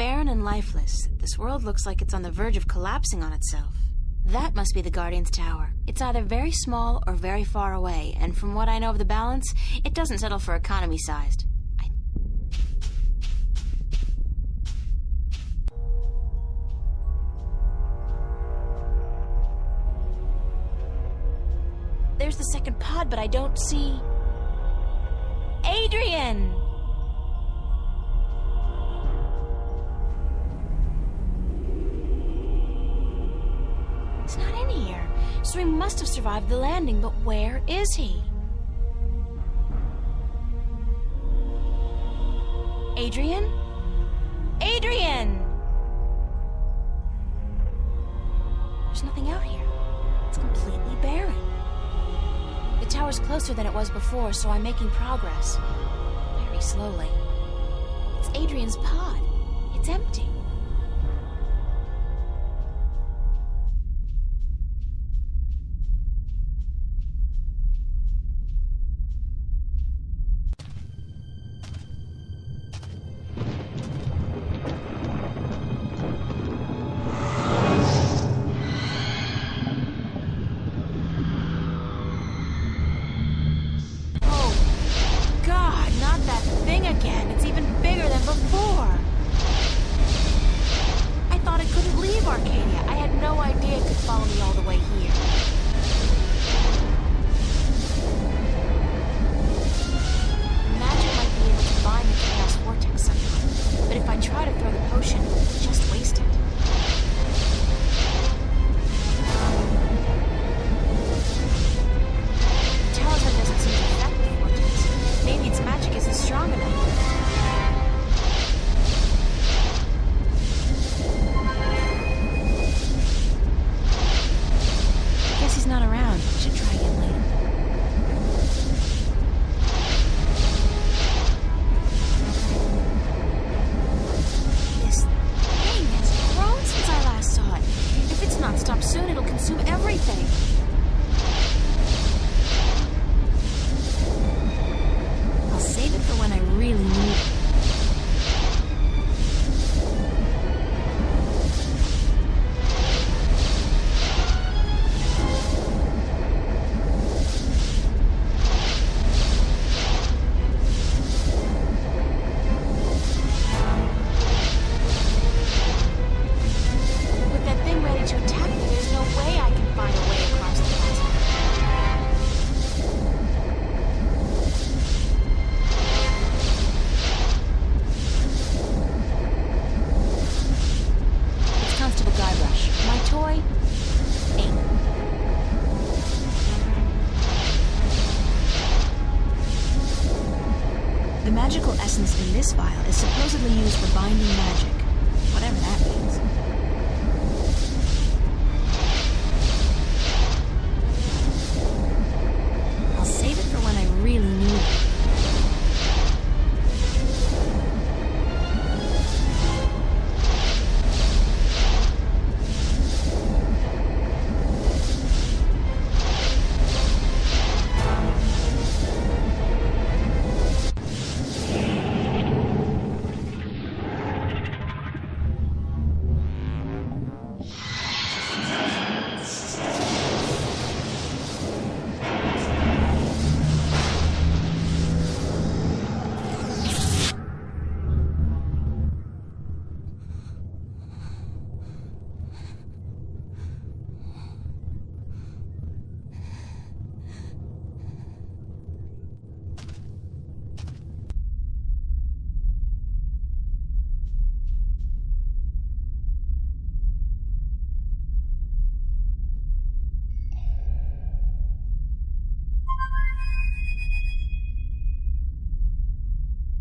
barren and lifeless. This world looks like it's on the verge of collapsing on itself. That must be the Guardian's Tower. It's either very small or very far away, and from what I know of the balance, it doesn't settle for economy-sized. There's the second pod, but I don't see... Adrian! He's not in here, so he must have survived the landing, but where is he? Adrian? Adrian! There's nothing out here. It's completely barren. The tower's closer than it was before, so I'm making progress. Very slowly. It's Adrian's pod. It's empty. This vial is supposedly used for binding magic, whatever that means. I'll save it for when I really need it.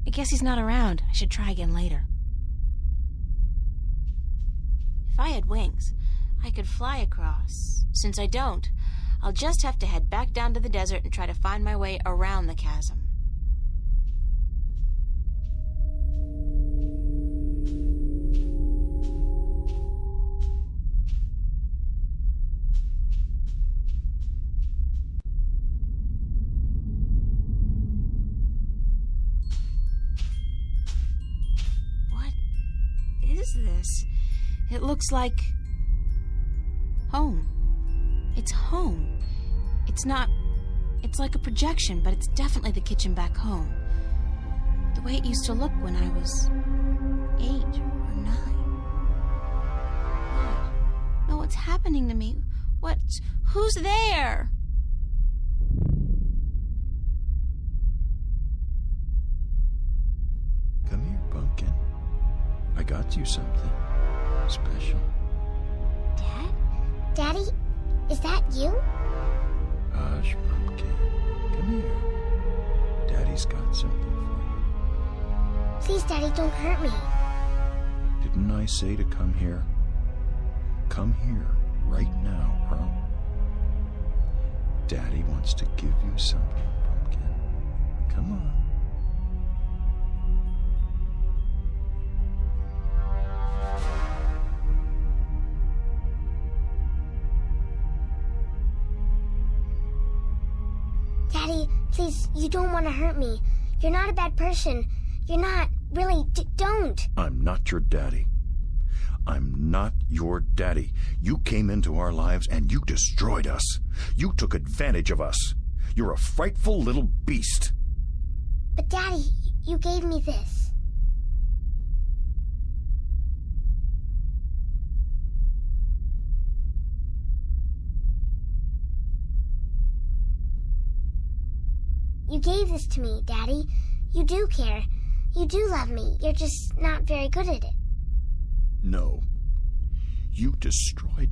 I guess he's not around. I should try again later. If I had wings, I could fly across. Since I don't, I'll just have to head back down to the desert and try to find my way around the chasm. is this? It looks like... home. It's home. It's not... It's like a projection, but it's definitely the kitchen back home. The way it used to look when I was 8 or 9. God. No, what's happening to me? Who's there? Come here, Pumpkin. I got you something special. Dad? Daddy? Is that you? Hush, Pumpkin. Come here. Daddy's got something for you. Please, Daddy, don't hurt me. Didn't I say to come here? Come here right now, huh? Daddy wants to give you something, Pumpkin. Come on. Daddy, please, you don't want to hurt me. You're not a bad person. You're not. Really, don't. I'm not your daddy. I'm not your daddy. You came into our lives and you destroyed us. You took advantage of us. You're a frightful little beast. But Daddy, you gave me this. You gave this to me, Daddy. You do care. You do love me. You're just not very good at it. No. You destroyed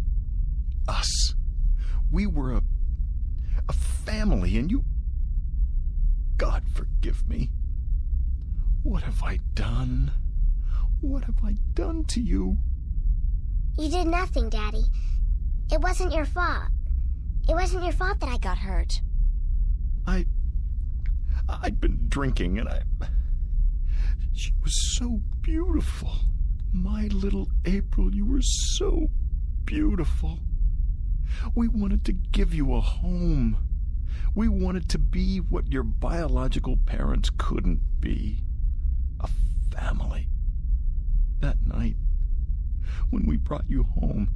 us. We were a family, and you... God forgive me. What have I done? What have I done to you? You did nothing, Daddy. It wasn't your fault. It wasn't your fault that I got hurt. I'd been drinking, and she was so beautiful. My little April, you were so beautiful. We wanted to give you a home. We wanted to be what your biological parents couldn't be. A family. That night, when we brought you home,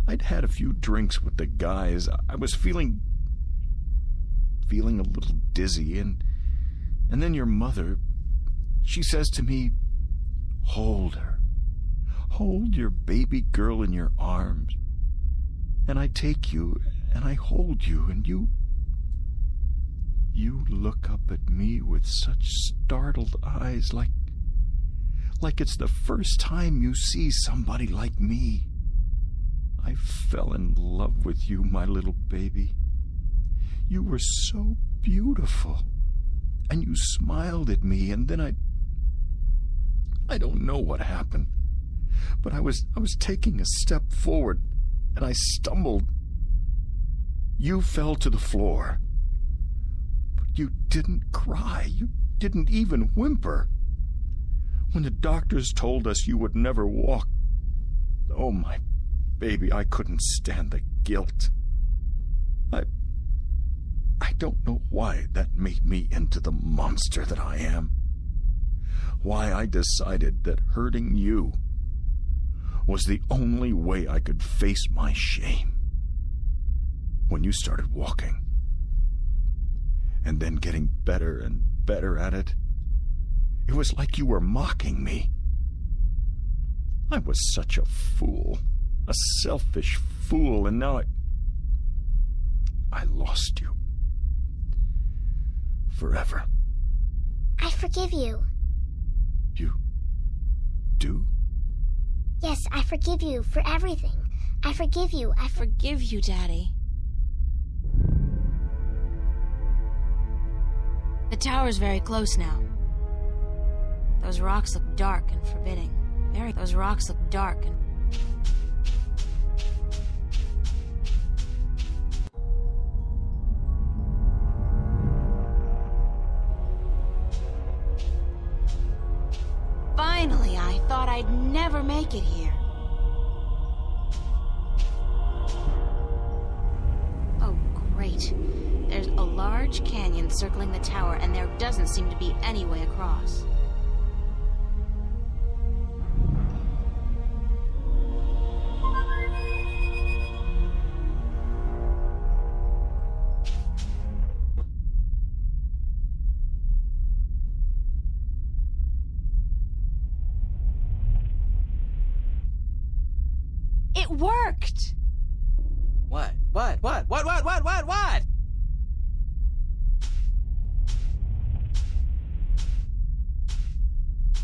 I'd had a few drinks with the guys. I was feeling a little dizzy, and then your mother, she says to me, "Hold her. Hold your baby girl in your arms." And I take you, and I hold you, and you look up at me with such startled eyes, like it's the first time you see somebody like me. I fell in love with you, my little baby. You were so beautiful, and you smiled at me, and then I don't know what happened, but I was taking a step forward, and I stumbled. You fell to the floor, but you didn't cry. You didn't even whimper. When the doctors told us you would never walk, oh, my baby, I couldn't stand the guilt. I don't know why that made me into the monster that I am. Why I decided that hurting you was the only way I could face my shame. When you started walking, and then getting better and better at it, it was like you were mocking me. I was such a fool, a selfish fool, and now I lost you. Forever. I forgive you. You do? Yes, I forgive you for everything. I forgive you. I forgive you, Daddy. The tower's very close now. Those rocks look dark and forbidding. Those rocks look dark and... Finally, I thought I'd never make it here. Oh, great. There's a large canyon circling the tower, and there doesn't seem to be any way across. It worked! What? What?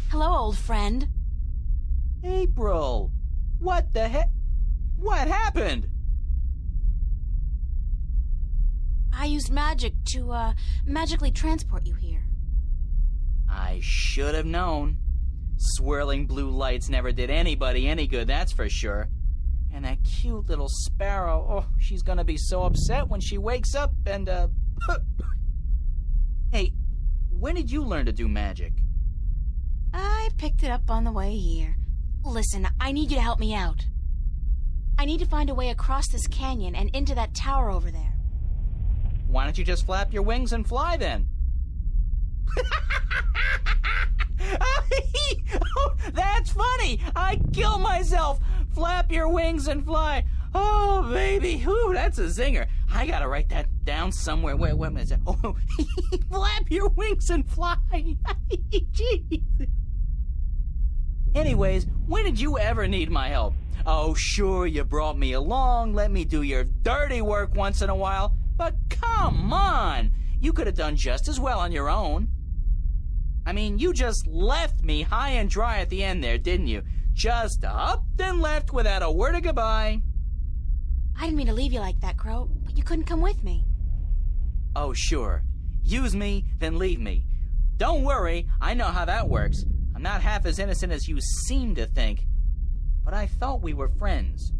Hello, old friend. April! What the heck? What happened? I used magic to, magically transport you here. I should have known. Swirling blue lights never did anybody any good, that's for sure. And that cute little sparrow, oh, she's gonna be so upset when she wakes up and, Hey, when did you learn to do magic? I picked it up on the way here. Listen, I need you to help me out. I need to find a way across this canyon and into that tower over there. Why don't you just flap your wings and fly then? Oh, that's funny! I kill myself! Flap your wings and fly! Oh, baby! Ooh, that's a zinger. I gotta write that down somewhere. Wait a minute. Oh, flap your wings and fly! Jeez. Anyways, when did you ever need my help? Oh, sure, you brought me along, let me do your dirty work once in a while, but come on! You could have done just as well on your own. I mean, you just left me high and dry at the end there, didn't you? Just up and left without a word of goodbye. I didn't mean to leave you like that, Crow, but you couldn't come with me. Oh, sure. Use me, then leave me. Don't worry, I know how that works. I'm not half as innocent as you seem to think. But I thought we were friends.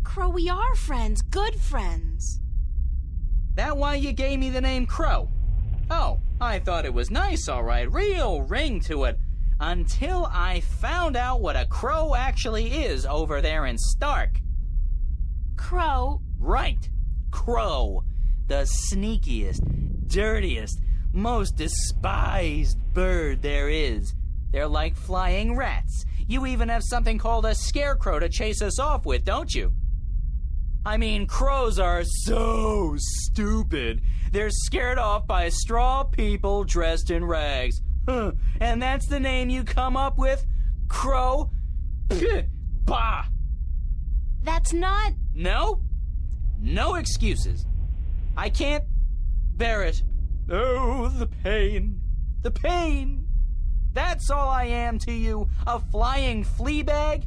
Crow, we are friends, good friends. That why you gave me the name Crow? Oh, I thought it was nice, all right. Real ring to it. Until I found out what a crow actually is over there in Stark. Crow? Right. Crow. The sneakiest, dirtiest, most despised bird there is. They're like flying rats. You even have something called a scarecrow to chase us off with, don't you? I mean, crows are so stupid. They're scared off by straw people dressed in rags. Huh. And that's the name you come up with? Crow? Pfft, bah! That's not... No? No excuses. I can't bear it. Oh, the pain. The pain. That's all I am to you, a flying flea bag?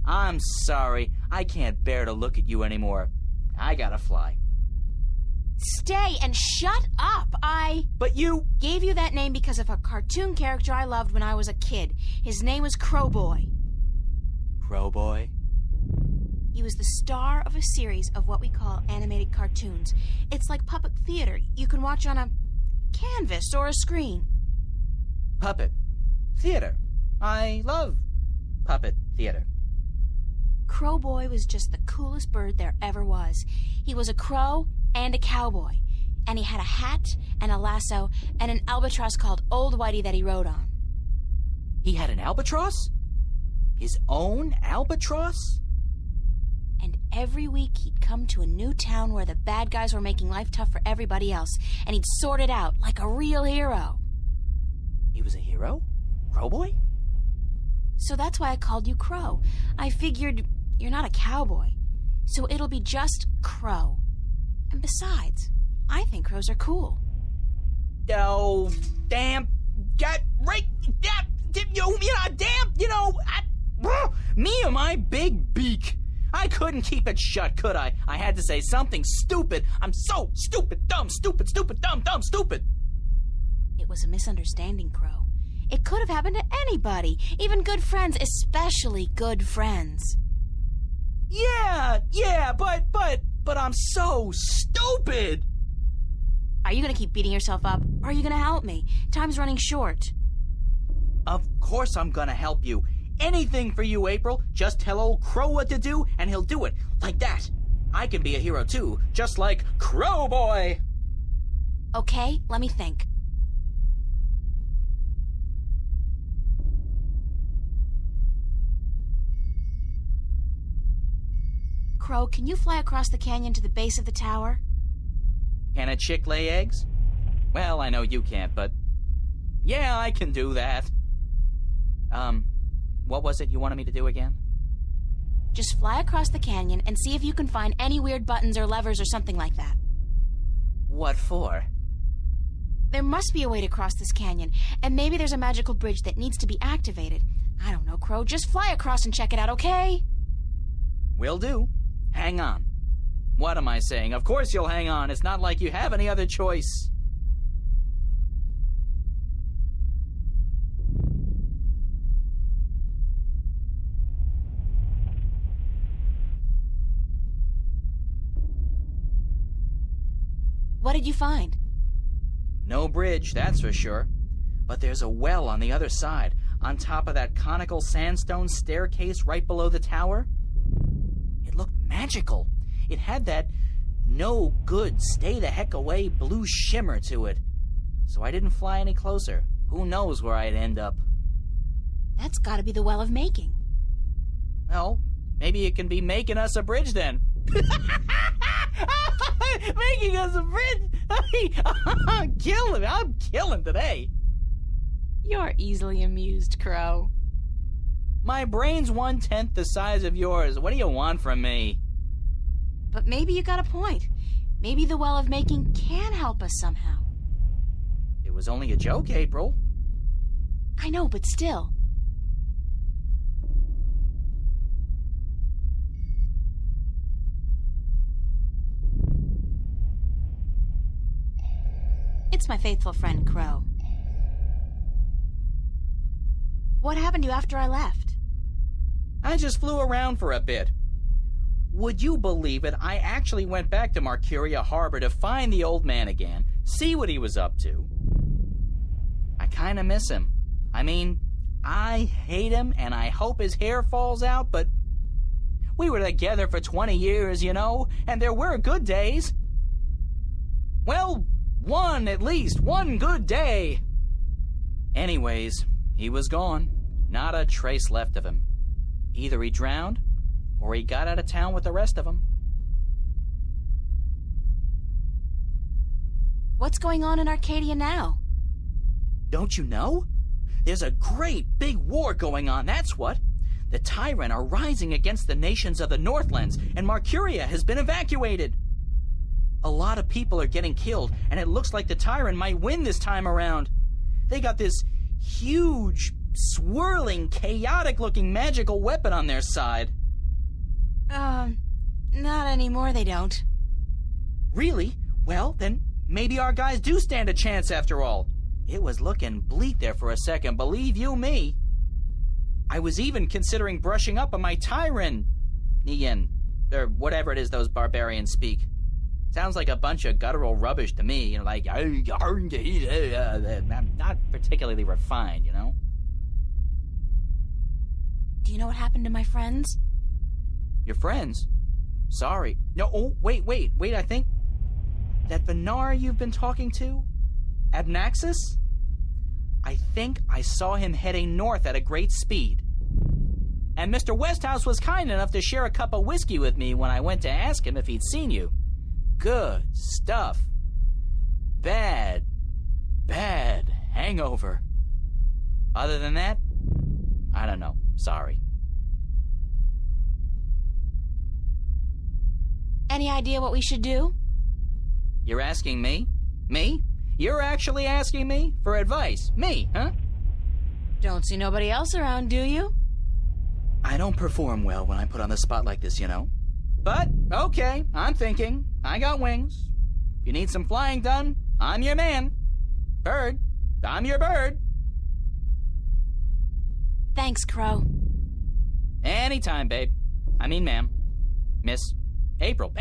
I'm sorry, I can't bear to look at you anymore. I gotta fly. Stay and shut up! But you... Gave you that name because of a cartoon character I loved when I was a kid. His name was Crowboy. Crowboy? He was the star of a series of what we call animated cartoons. It's like puppet theater. You can watch on a canvas or a screen. Puppet theater. I love puppet theater. Crowboy was just the coolest bird there ever was. He was a crow and a cowboy. And he had a hat and a lasso and an albatross called Old Whitey that he rode on. He had an albatross? His own albatross? And every week he'd come to a new town where the bad guys were making life tough for everybody else, and he'd sort it out like a real hero. He was a hero? Crowboy? So that's why I called you Crow. I figured you're not a cowboy, so it'll be just Crow. And besides, I think crows are cool. Oh, damn. Get right. Me and my big beak. I couldn't keep it shut, could I? I had to say something stupid. I'm so stupid, dumb, stupid, dumb, stupid. It was a misunderstanding, Crow. It could have happened to anybody, even good friends, especially good friends. Yeah, but I'm so stupid. Are you gonna keep beating yourself up, or are you gonna help me? Time's running short. Of course I'm gonna help you. Anything for you, April. Just tell old Crow what to do, and he'll do it. Like that. I can be a hero, too. Just like Crowboy. Okay, let me think. Crow, can you fly across the canyon to the base of the tower? Can a chick lay eggs? Well, I know you can't, but... yeah, I can do that. What was it you wanted me to do again? Just fly across the canyon and see if you can find any weird buttons or levers or something like that. What for? There must be a way to cross this canyon, and maybe there's a magical bridge that needs to be activated. I don't know, Crow. Just fly across and check it out, okay? Will do. Hang on. What am I saying? Of course you'll hang on. It's not like you have any other choice. What did you find? No bridge, that's for sure. But there's a well on the other side, on top of that conical sandstone staircase right below the tower. It looked magical. It had that no good, stay the heck away blue shimmer to it. So I didn't fly any closer. Who knows where I'd end up? That's gotta be the Well of Making. Well, maybe it can be making us a bridge then. Making us a bridge? I'm killing today. You're easily amused, Crow. My brain's 1/10 the size of yours. What do you want from me? But maybe you got a point. Maybe the Well of Making can help us somehow. It was only a joke, April. I know, but still. It's my faithful friend, Crow. What happened to you after I left? I just flew around for a bit. Would you believe it? I actually went back to Mercuria Harbor to find the old man again, see what he was up to. I kinda miss him. I mean, I hate him and I hope his hair falls out, but we were together for 20 years, you know, and there were good days. Well, at least one good day. Anyways, he was gone. Not a trace left of him. Either he drowned, or he got out of town with the rest of them. What's going on in Arcadia now? Don't you know? There's a great big war going on, that's what. The Tyrant are rising against the nations of the Northlands, and Mercuria has been evacuated. A lot of people are getting killed, and it looks like the Tyrant might win this time around. They got this huge, swirling, chaotic-looking magical weapon on their side. Not anymore, they don't. Really? Well, then maybe our guys do stand a chance after all. It was looking bleak there for a second, believe you me. I was even considering brushing up on my Tyrant, or whatever it is those barbarians speak. Sounds like a bunch of guttural rubbish to me, like, not particularly refined, you know? Do you know what happened to my friends? Your friends? Sorry. No, oh, wait, I think... That Vinar you've been talking to? Abnaxis? I think I saw him heading north at a great speed. And Mr. Westhouse was kind enough to share a cup of whiskey with me when I went to ask him if he'd seen you. Good stuff. Bad hangover. Other than that, I don't know. Sorry. Any idea what we should do? You're asking me? Me? You're actually asking me for advice? Me, huh? Don't see nobody else around, do you? I don't perform well when I put on the spot like this, you know. But, okay, I'm thinking. I got wings. If you need some flying done, I'm your man. Bird, I'm your bird. Thanks, Crow. Anytime, babe. I mean, ma'am. Miss April.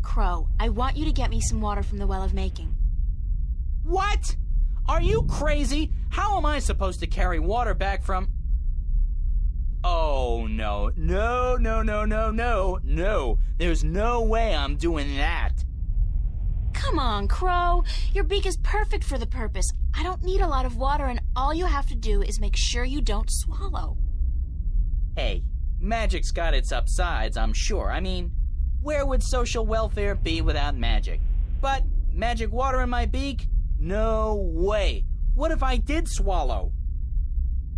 Crow, I want you to get me some water from the Well of Making. What? Are you crazy? How am I supposed to carry water back from... Oh, no. No. There's no way I'm doing that. Come on, Crow. Your beak is perfect for the purpose. I don't need a lot of water, and all you have to do is make sure you don't swallow. Hey, magic's got its upsides, I'm sure. I mean, where would social welfare be without magic? But magic water in my beak? No way. What if I did swallow?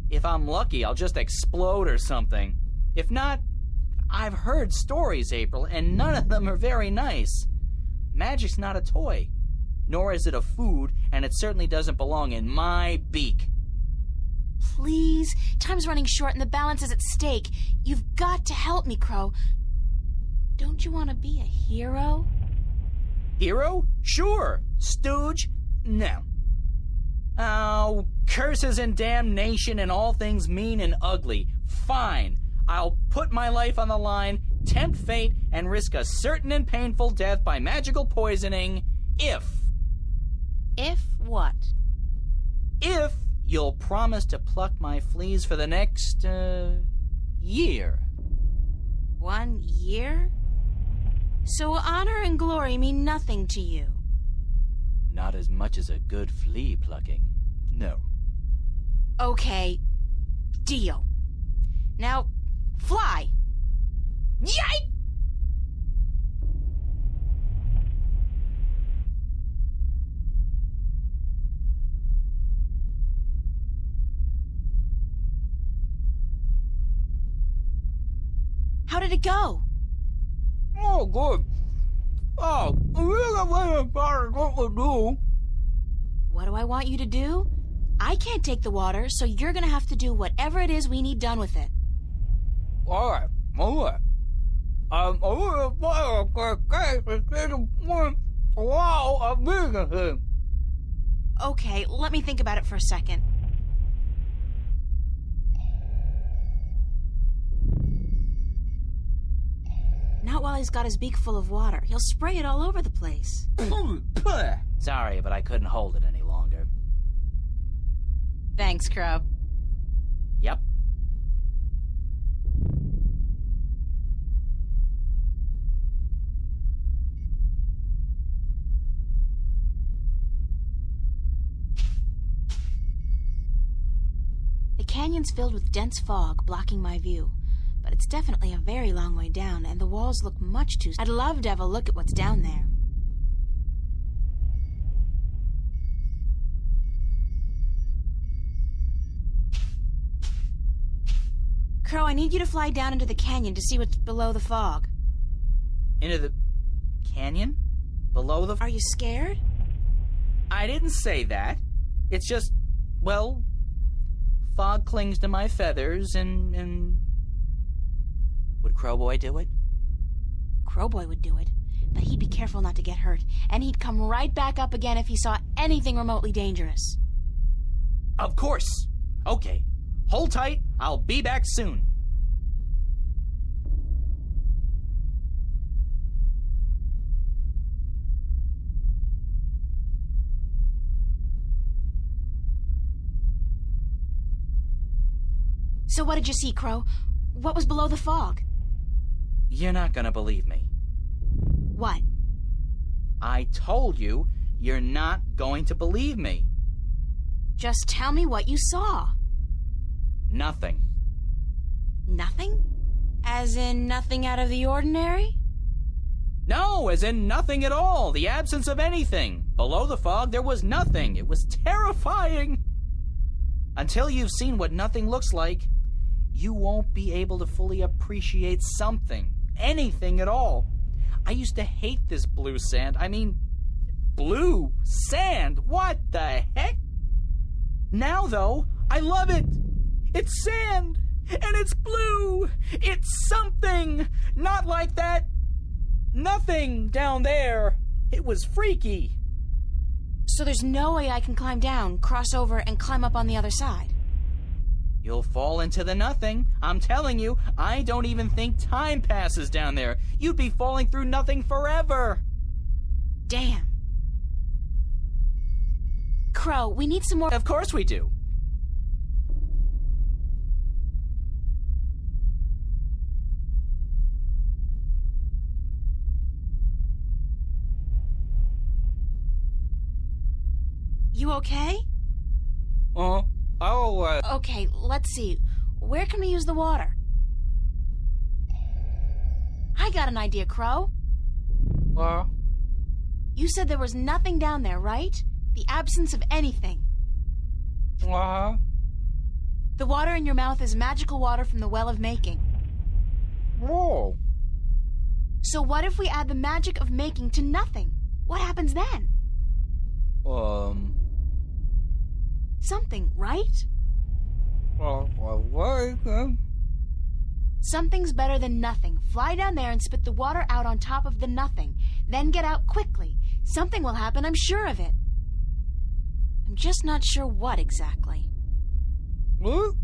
If I'm lucky, I'll just explode or something. If not, I've heard stories, April, and none of them are very nice. Magic's not a toy, nor is it a food, and it certainly doesn't belong in my beak. Please, time's running short and the balance is at stake. You've got to help me, Crow. Don't you want to be a hero? Hero? Sure. Stooge? No. Oh, curses and damnation and all things mean and ugly. Fine. I'll put my life on the line, tempt fate, and risk a certain and painful death by magical poisoning if... If what? If you'll promise to pluck my fleas for the next, year. 1 year? So honor and glory mean nothing to you? Not as much as a good flea plucking. No. Okay, deal. Now, fly! Yike! How did it go? Oh, good. Oh, what to do. What do I want you to do? I can't take the water, so you're gonna have to do whatever it is we need done with it. All right. Okay, let me think about it for a second. Not while he's got his beak full of water. He'll spray it all over the place. Sorry, but I couldn't hold it any longer. Thanks, Crow. Yep. The canyon's filled with dense fog, blocking my view. But it's definitely a very long way down, and the walls look much too... I'd love to have a look at what's down there. Crow, I need you to fly down into the canyon to see what's below the fog. Into the canyon? Below the... Are you scared? I didn't say that. It's just, well, fog clings to my feathers and... Would Crowboy do it? Crowboy would do it, but he'd be careful not to get hurt, and he'd come right back up again if he saw anything remotely dangerous. Of course. Okay. Hold tight. I'll be back soon. So what did you see, Crow? What was below the fog? You're not gonna believe me. What? I told you, you're not going to believe me. Just tell me what you saw. Nothing. Nothing? As in nothing out of the ordinary? No, as in nothing at all. The absence of anything. Below the fog, there was nothing. It was terrifying. Until you've seen what nothing looks like, you won't be able to fully appreciate something. Anything at all. I used to hate this blue sand. I mean, blue sand. What the heck? Now, though, I love it. It's sand, and it's blue. It's something. Not like that nothing down there. It was freaky. So there's no way I can climb down, cross over, and climb up on the other side? You'll fall into the nothing. I'm telling you, I don't even think time passes down there. You'd be falling through nothing forever. Damn. Crow, we need some more... Of course we do. You okay? Okay, let's see. Where can we use the water? I got an idea, Crow. You said there was nothing down there, right? The absence of anything. Uh-huh. The water in your mouth is magical water from the Well of Making. Whoa. So what if we add the magic of making to nothing? What happens then? Something, right? What? Something's better than nothing. Fly down there and spit the water out on top of the nothing. Then get out quickly. Something will happen, I'm sure of it. I'm just not sure what exactly. Okay.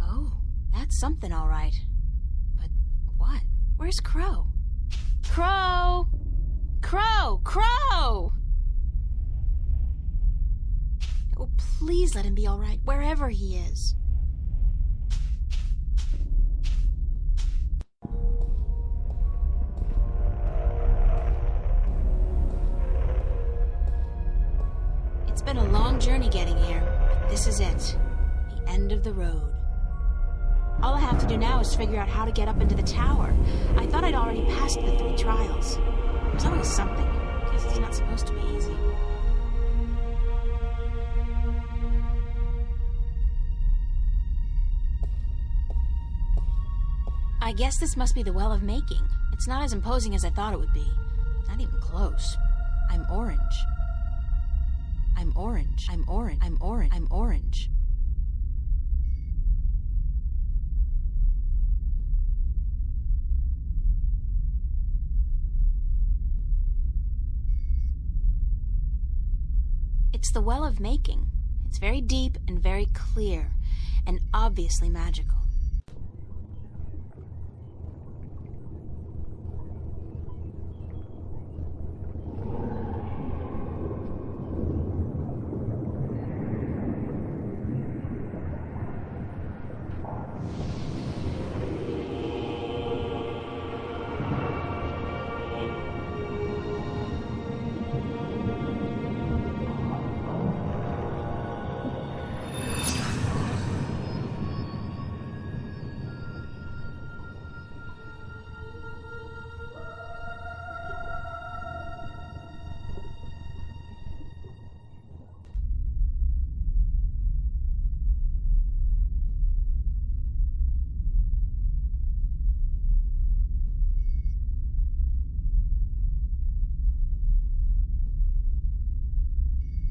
Oh, that's something all right. But what? Where's Crow? Crow! Crow! Crow! Oh, please let him be all right, wherever he is. It's been a long journey getting here, but this is it. The end of the road. All I have to do now is figure out how to get up into the tower. I thought I'd already passed the 3 trials. There's always something. I guess it's not supposed to be easy. I guess this must be the Well of Making. It's not as imposing as I thought it would be. Not even close. I'm orange. I'm orange. I'm orange. I'm orange. I'm orange. It's the Well of Making. It's very deep and very clear, and obviously magical.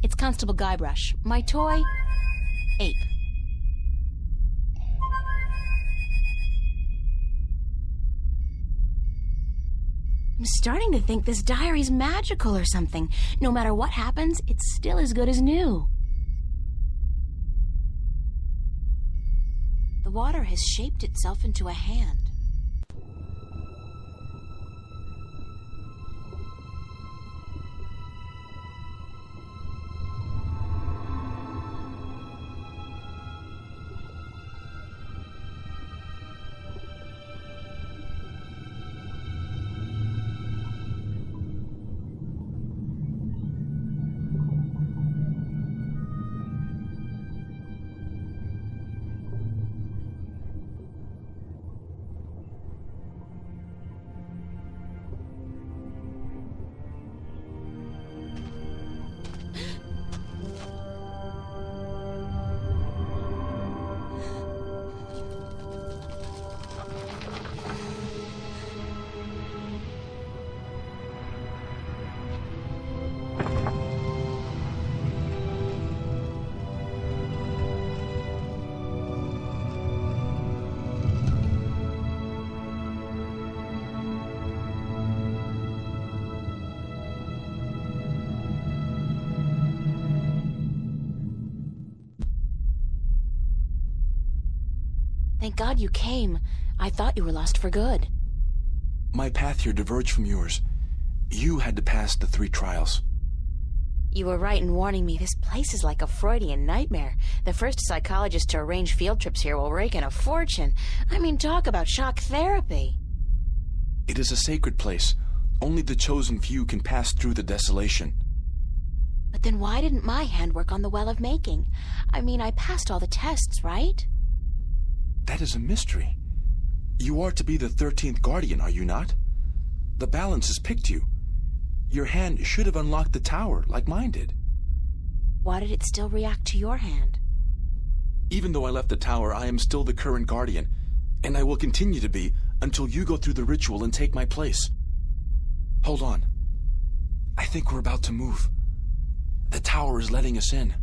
It's Constable Guybrush. My toy, ape. I'm starting to think this diary's magical or something. No matter what happens, it's still as good as new. The water has shaped itself into a hand. Thank God you came. I thought you were lost for good. My path here diverged from yours. You had to pass the 3 trials. You were right in warning me. This place is like a Freudian nightmare. The first psychologist to arrange field trips here will rake in a fortune. I mean, talk about shock therapy. It is a sacred place. Only the chosen few can pass through the desolation. But then why didn't my hand work on the Well of Making? I mean, I passed all the tests, right? That is a mystery. You are to be the 13th Guardian, are you not? The balance has picked you. Your hand should have unlocked the tower, like mine did. Why did it still react to your hand? Even though I left the tower, I am still the current Guardian, and I will continue to be until you go through the ritual and take my place. Hold on. I think we're about to move. The tower is letting us in.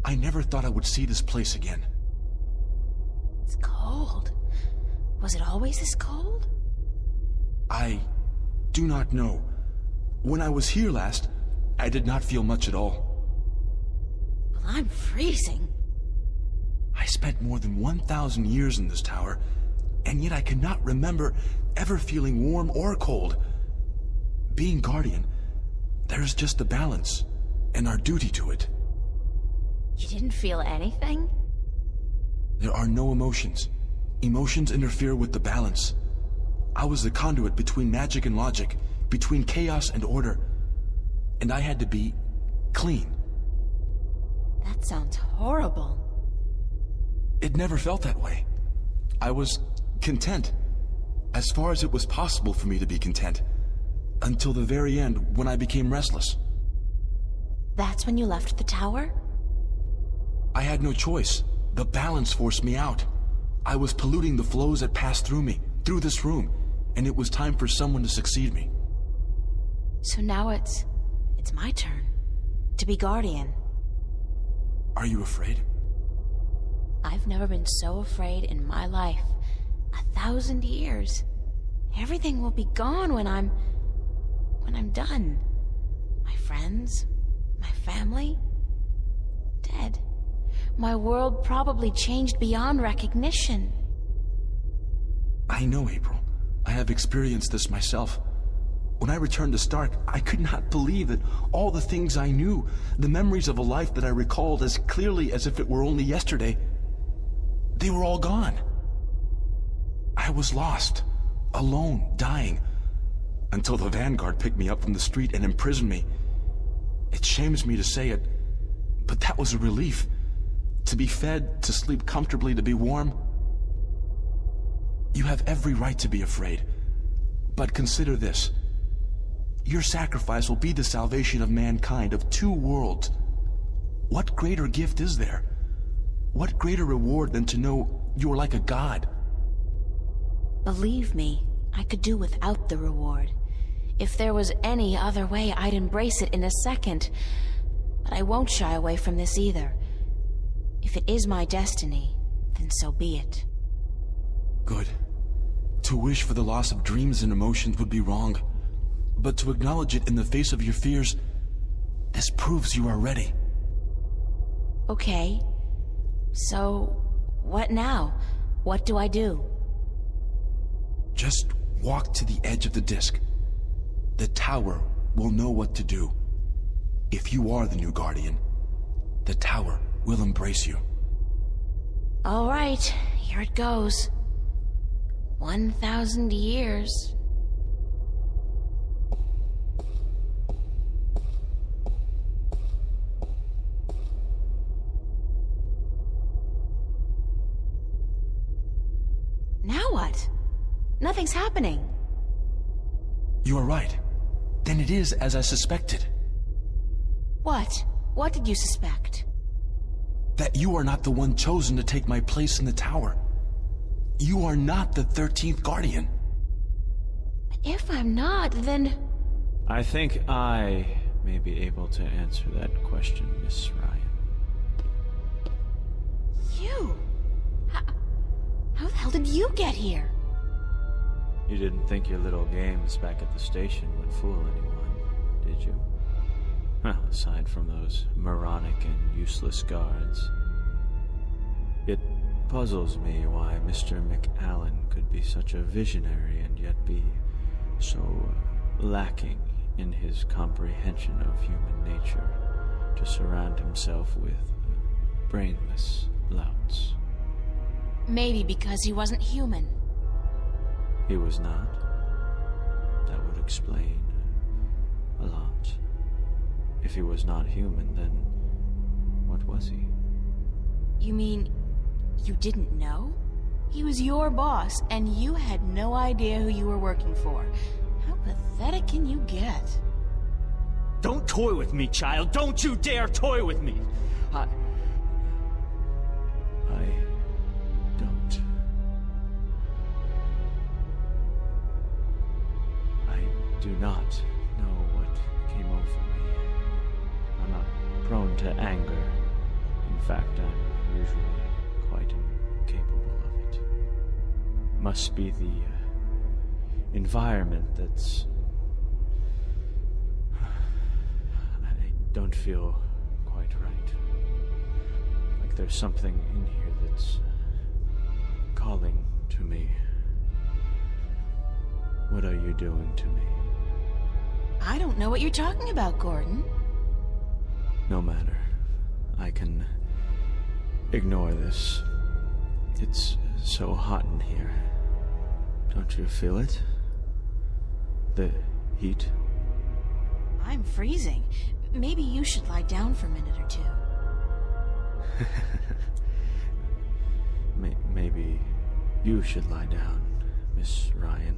I never thought I would see this place again. It's cold. Was it always this cold? I do not know. When I was here last, I did not feel much at all. Well, I'm freezing. I spent more than 1,000 years in this tower, and yet I cannot remember ever feeling warm or cold. Being Guardian, there is just a balance, and our duty to it. You didn't feel anything? There are no emotions. Emotions interfere with the balance. I was the conduit between magic and logic, between chaos and order, and I had to be clean. That sounds horrible. It never felt that way. I was content, as far as it was possible for me to be content, until the very end when I became restless. That's when you left the tower? I had no choice. The balance forced me out. I was polluting the flows that passed through me, through this room, and it was time for someone to succeed me. So now it's my turn to be Guardian. Are you afraid? I've never been so afraid in my life. 1,000 years. Everything will be gone when I'm done. My friends, my family, dead. My world probably changed beyond recognition. I know, April. I have experienced this myself. When I returned to Stark, I could not believe that all the things I knew, the memories of a life that I recalled as clearly as if it were only yesterday, they were all gone. I was lost, alone, dying, until the Vanguard picked me up from the street and imprisoned me. It shames me to say it, but that was a relief. To be fed, to sleep comfortably, to be warm. You have every right to be afraid. But consider this. Your sacrifice will be the salvation of mankind, of 2 worlds. What greater gift is there? What greater reward than to know you are like a god? Believe me, I could do without the reward. If there was any other way, I'd embrace it in a second. But I won't shy away from this either. If it is my destiny, then so be it. Good. To wish for the loss of dreams and emotions would be wrong. But to acknowledge it in the face of your fears, this proves you are ready. Okay. So, what now? What do I do? Just walk to the edge of the disc. The tower will know what to do. If you are the new Guardian, the tower will embrace you. All right, here it goes. 1,000 years. Now what? Nothing's happening. You are right. Then it is as I suspected. What? What did you suspect? That you are not the one chosen to take my place in the tower. You are not the 13th Guardian. But if I'm not, then... I think I may be able to answer that question, Miss Ryan. You? How the hell did you get here? You didn't think your little games back at the station would fool anyone, did you? Aside from those moronic and useless guards. It puzzles me why Mr. McAllen could be such a visionary and yet be so lacking in his comprehension of human nature to surround himself with brainless louts. Maybe because he wasn't human. He was not. That would explain a lot. If he was not human, then what was he? You mean you didn't know? He was your boss, and you had no idea who you were working for. How pathetic can you get? Don't toy with me, child! Don't you dare toy with me! I don't. I do not know what came over me. I'm not prone to anger. In fact, I'm usually quite incapable of it. Must be the environment that's... I don't feel quite right. Like there's something in here that's calling to me. What are you doing to me? I don't know what you're talking about, Gordon. No matter. I can ignore this. It's so hot in here. Don't you feel it? The heat? I'm freezing. Maybe you should lie down for a minute or two. Maybe you should lie down, Miss Ryan.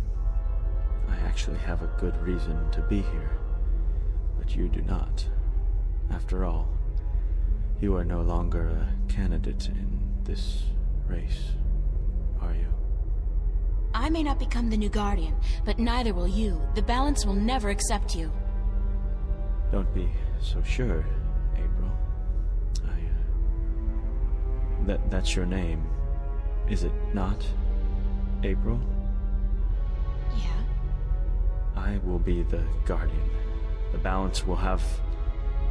I actually have a good reason to be here, but you do not. After all, you are no longer a candidate in this race, are you? I may not become the new Guardian, but neither will you. The balance will never accept you. Don't be so sure, April. That's your name, is it not, April? Yeah? I will be the Guardian. The balance will have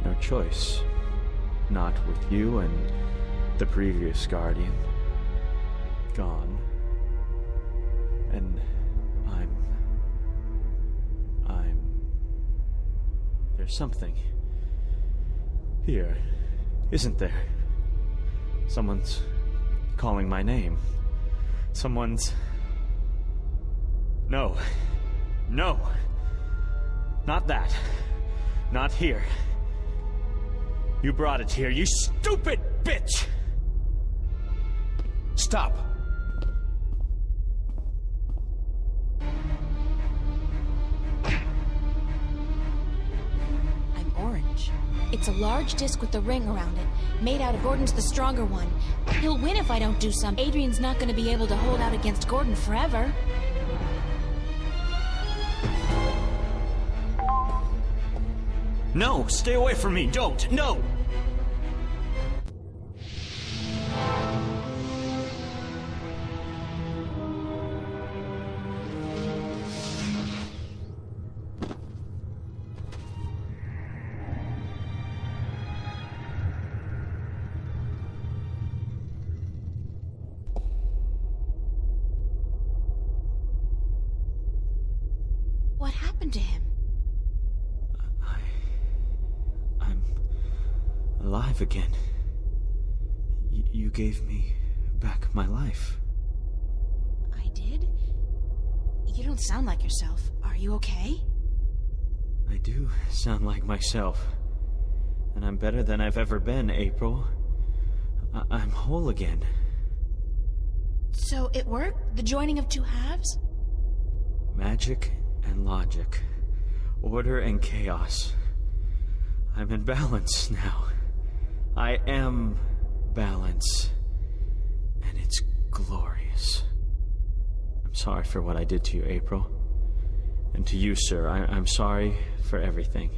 no choice. Not with you and the previous Guardian gone. And there's something here, isn't there? Someone's calling my name. Someone's... No. No. Not that. Not here. You brought it here, you stupid bitch! Stop! I'm orange. It's a large disc with a ring around it, made out of Gordon's the stronger one. He'll win if I don't do something. Adrian's not going to be able to hold out against Gordon forever. No, stay away from me, don't, no! What happened to him? I'm alive again. You gave me back my life. I did? You don't sound like yourself. Are you okay? I do sound like myself. And I'm better than I've ever been, April. I'm whole again. So it worked? The joining of two halves? Magic and logic. Order and chaos. I'm in balance now. I am balance. And it's glorious. I'm sorry for what I did to you, April. And to you, sir, I'm sorry for everything.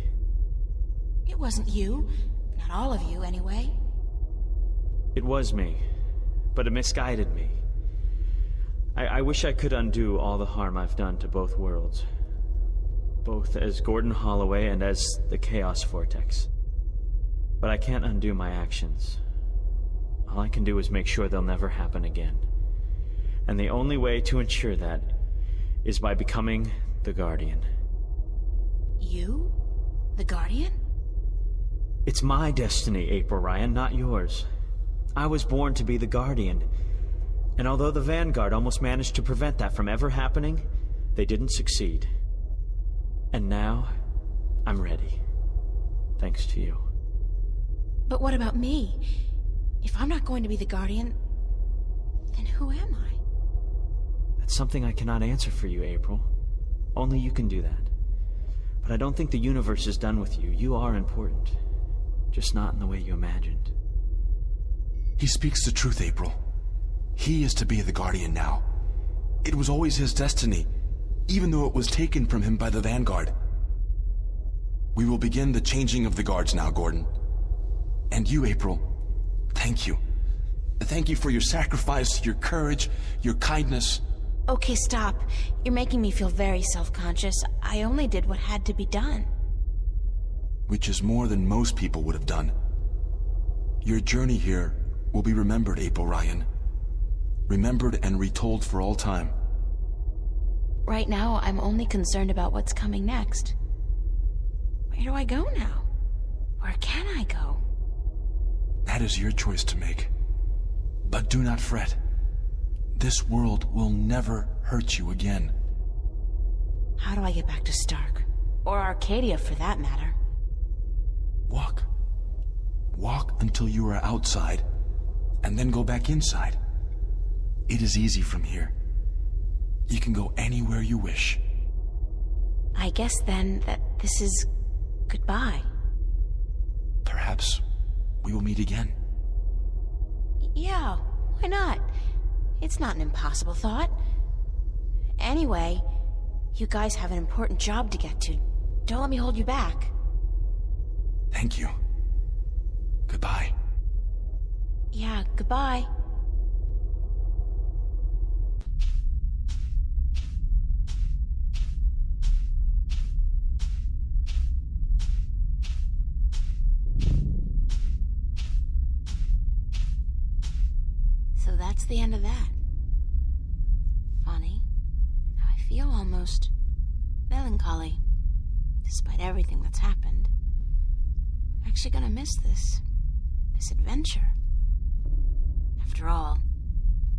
It wasn't you. Not all of you, anyway. It was me, but it misguided me. I wish I could undo all the harm I've done to both worlds. Both as Gordon Holloway and as the Chaos Vortex. But I can't undo my actions. All I can do is make sure they'll never happen again. And the only way to ensure that is by becoming the Guardian. You? The Guardian? It's my destiny, April Ryan, not yours. I was born to be the Guardian. And although the Vanguard almost managed to prevent that from ever happening, they didn't succeed. And now, I'm ready. Thanks to you. But what about me? If I'm not going to be the Guardian, then who am I? That's something I cannot answer for you, April. Only you can do that. But I don't think the universe is done with you. You are important. Just not in the way you imagined. He speaks the truth, April. He is to be the Guardian now. It was always his destiny, even though it was taken from him by the Vanguard. We will begin the changing of the guards now, Gordon. And you, April, thank you. Thank you for your sacrifice, your courage, your kindness. Okay, stop. You're making me feel very self-conscious. I only did what had to be done. Which is more than most people would have done. Your journey here will be remembered, April Ryan. Remembered and retold for all time. Right now, I'm only concerned about what's coming next. Where do I go now? Where can I go? That is your choice to make. But do not fret. This world will never hurt you again. How do I get back to Stark? Or Arcadia, for that matter? Walk. Walk until you are outside, and then go back inside. It is easy from here. You can go anywhere you wish. I guess then that this is goodbye. Perhaps we will meet again. Yeah, why not? It's not an impossible thought. Anyway, you guys have an important job to get to. Don't let me hold you back. Thank you. Goodbye. Yeah, goodbye. So that's the end of that. Funny. I feel almost melancholy, despite everything that's happened. I'm actually gonna miss this adventure. After all,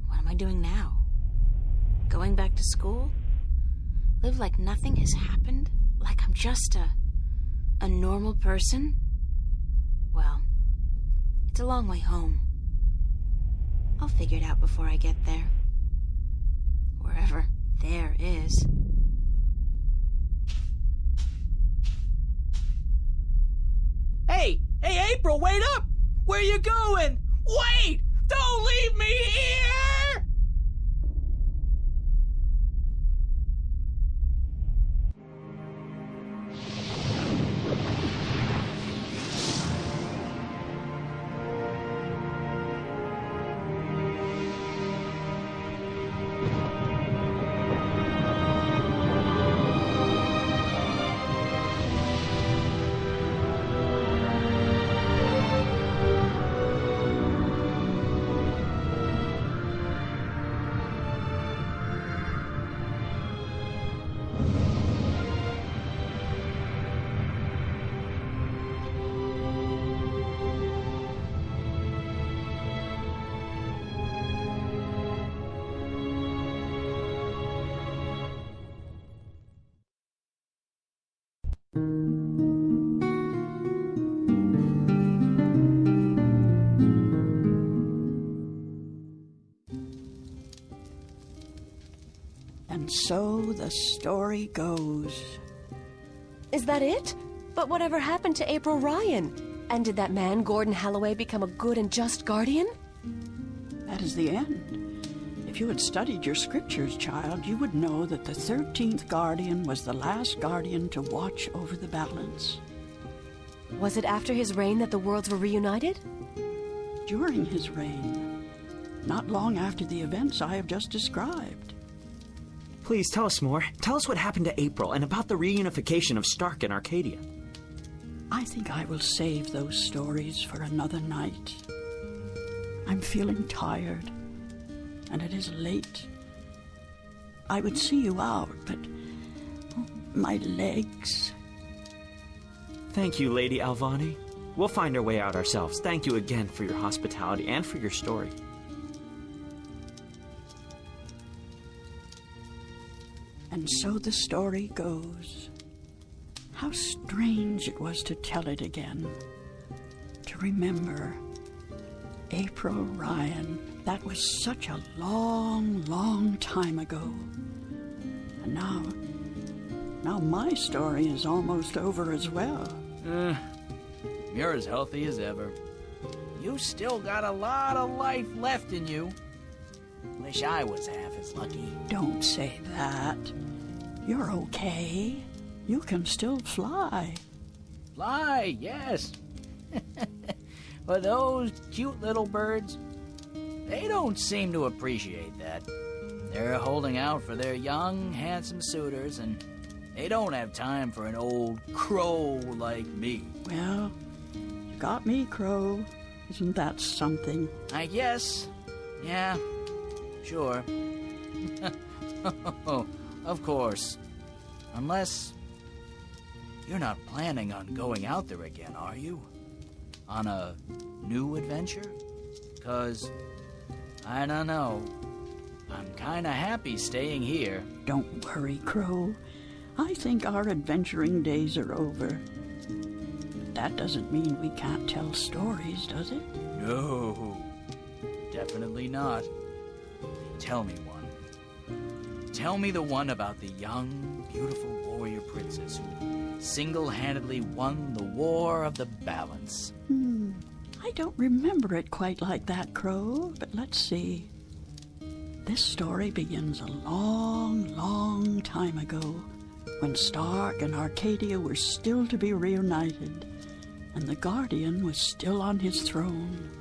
what am I doing now? Going back to school? Live like nothing has happened? Like I'm just a normal person? Well, it's a long way home. I'll figure it out before I get there. Wherever there is. Hey, April, wait up! Where you going? Wait! Don't leave me here! And so the story goes. Is that it? But whatever happened to April Ryan? And did that man, Gordon Holloway, become a good and just guardian? That is the end. If you had studied your scriptures, child, you would know that the 13th Guardian was the last Guardian to watch over the balance. Was it after his reign that the worlds were reunited? During his reign. not long after the events I have just described. Please tell us more. Tell us what happened to April and about the reunification of Stark and Arcadia. I think I will save those stories for another night. I'm feeling tired, and it is late. I would see you out, but my legs... Thank you, Lady Alvani. We'll find our way out ourselves. Thank you again for your hospitality and for your story. And so the story goes. How strange it was to tell it again. To remember April Ryan. That was such a long, long time ago. And now my story is almost over as well. You're as healthy as ever. You still got a lot of life left in you. Wish I was half as lucky. Don't say that. You're okay. You can still fly. Fly, yes. But those cute little birds, they don't seem to appreciate that. They're holding out for their young, handsome suitors, and they don't have time for an old crow like me. Well, you got me, Crow. Isn't that something? I guess. Yeah, sure. Of course. Unless you're not planning on going out there again, are you? On a new adventure? 'Cause, I don't know. I'm kinda happy staying here. Don't worry, Crow. I think our adventuring days are over. But that doesn't mean we can't tell stories, does it? No, definitely not. Tell me one. Tell me the one about the young, beautiful warrior princess who single-handedly won the War of the Balance. I don't remember it quite like that, Crow, but let's see. This story begins a long, long time ago, when Stark and Arcadia were still to be reunited, and the Guardian was still on his throne.